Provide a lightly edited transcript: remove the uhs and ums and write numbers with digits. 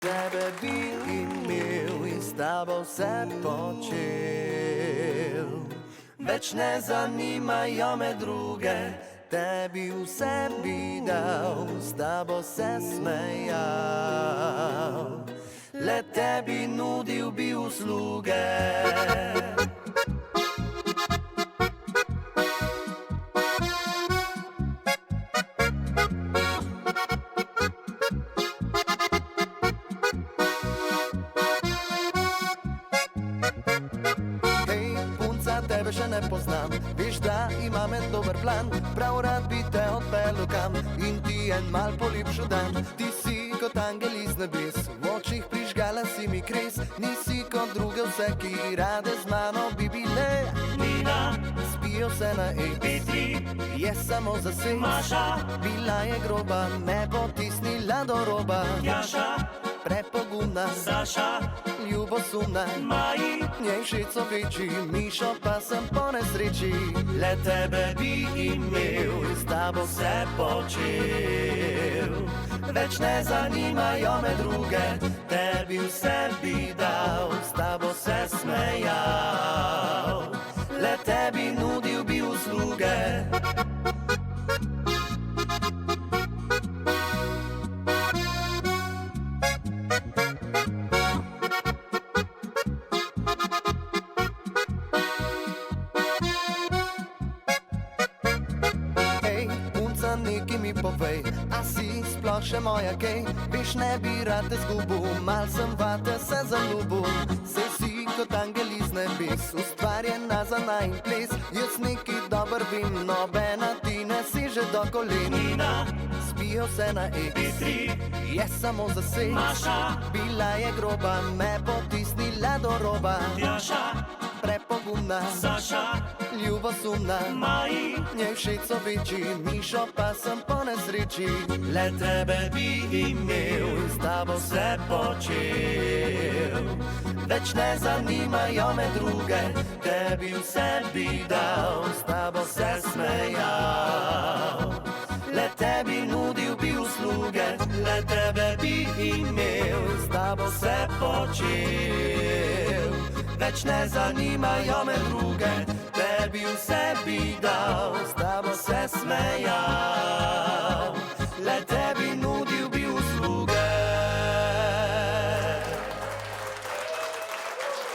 Tebe bi imel in s tabo vse počel. Več ne zanimajo me druge, tebi vse bi dal, s tabo se smejal. Le tebi nudil bi usluge. Tebe še ne poznam, veš, da imam en dober plan. Prav rad bi te odpeljal kam in ti en mal polepšal dan. Ti si kot angel iz nebes, v očih prižgala si mi kres. Nisi kot druge vse, ki rade z mano bi bile. Nina, spijo se na Petri, je samo zase. Maša, bila je groba, me potisnila do roba. Jaša, prepogumna, Saša, ljubosumna, Maji, njej šico večji, Mišo pa sem po nesreči. le tebe bi imel in s tabo vse počel. Več ne zanimajo me druge, Tebi vse bi dal, s tabo se smejal. Le tebi nudil bi usluge. Nekaj mi povej, a si sploh še moja kaj? Veš, ne bi rad te zgubil, mal sem vate se zaljubil. Saj si kot angel iz nebes, ustvarjena za najin ples. Jaz nekaj dober vim, nobena ti ne seže do kolen. Nina, spijo se na Petri, je samo zase. Maša, bila je groba, me potisnila do roba. Jaša, prepogumna, Saša, ljubosumna, Maji, njej šico večji, Mišo pa sem po nesreči. le tebe bi imel in s tabo vse počel. Več ne zanimajo me druge, Tebi vse bi dal, s tabo se smejal. Le tebi nudil bi usluge, le tebe bi imel s tabo vse počel. Več ne zanimajo me druge, Tebi vse bi dal, s tabo se smejal.